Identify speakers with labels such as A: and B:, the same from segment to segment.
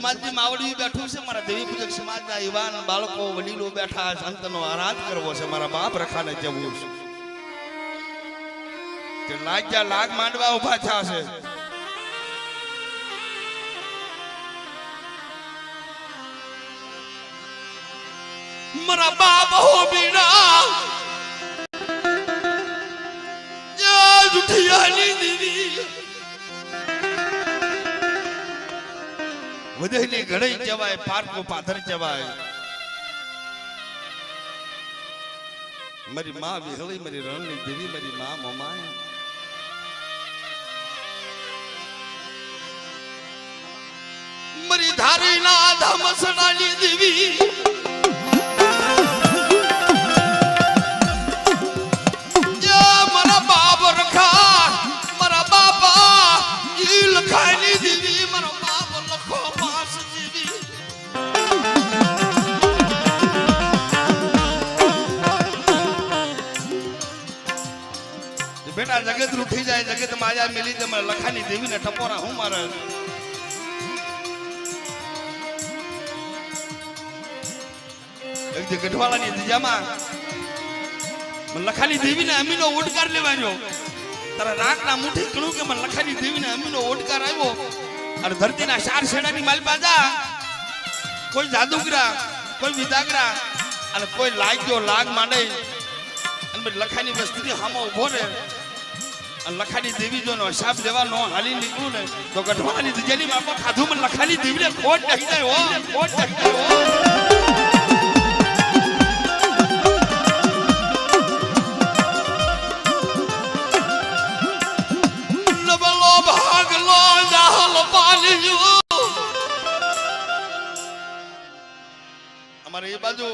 A: સમાજની માવડી બેઠું છે મારા દેવી પૂજક સમાજના યુવાન બાળકો વડીલો બેઠા સંતનો આરાધ કરવો છે મારા બાપ રખાને જવું છે તે લાગ્યા લાગ માંડવા ઉભા થયા છે મારા બાપ હો બીડા યા જુઠિયાની દેવી વધેલી ઘડી જવાય પારકો પાથર જવાય મારી માં વિહળી મારી રણની દેવી મારી માં મમાય મારી ધારીના ધમસડાની દેવી યા મારા બાપ રખા મારા બાપા ઈ લખાયની દેવી મારા બાપ લખો પાસ દેવી બેટા જગત રૂઠી જાય જગત માયા મિલી તે મારા લખાની દેવીને ટપોરા હું મારે એક ગઢવાલાની દિજામાં લખાની દેવીને અમીનો ઓડકાર લેવાયો તારા રાતના મુઠી કણું કે મને લખાની દેવીને અમીનો ઓડકાર આવ્યો અને ધરતીના ચાર શેડાની માલબાજા કોઈ જાદુગરા કોઈ વિદાગરા અને કોઈ લાગ્યો લાગ માંડે અને લખાની વસ્તી હામો ઉભો રહે અને લખાની દેવી જો નો હિસાબ લેવા નો હાલી નીકળું ને તો ગઢવાલાની દિજાની બાપા ખાધું મને લખાની દેવીને ખોટ નહીં જાય હો ખોટ નહીં જાય હો એ બાજુ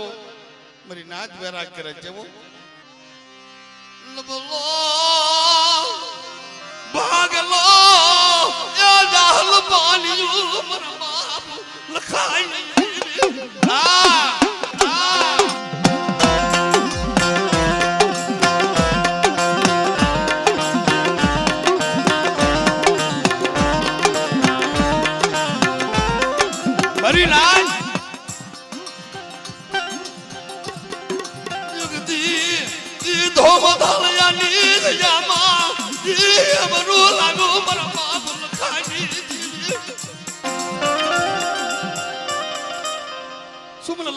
A: મારી નાચ વેરા કરે જેવો લબલો ભાગલો એ જાહલ પાણીયું મારા બાપ લખાઈ હા મારી નાચ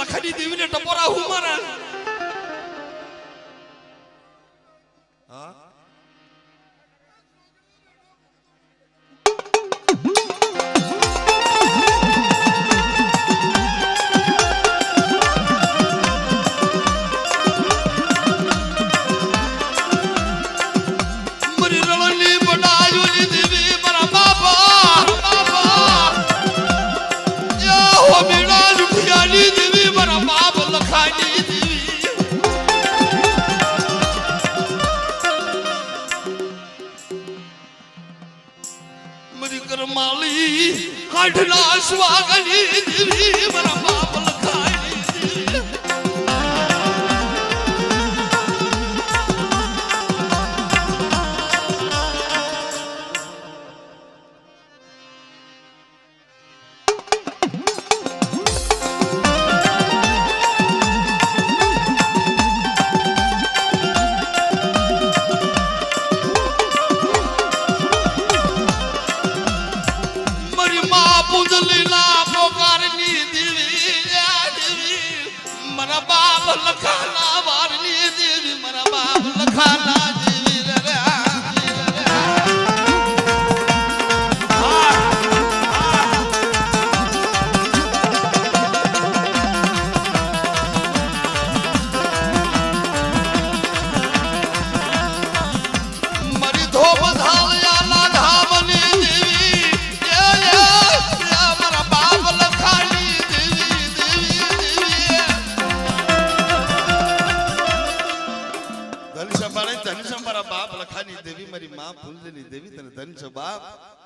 A: લખાની દેવીને ટપોરા હું મારા કાઢના સ્વાગની દેવી મારા બાપ લખાઈ દેવી મારા બાપ લખાના વારની દેવી મારા બાપ લખાના દેવી રે મારી ધોપ ધાળિયાના ધામની દેવી મારા બાપ લખાની દેવી ધન સંભાળે ધન સંભાળા બાપ લખાની દેવી મારી માં ફૂલની દેવી તને ધન છો બાપ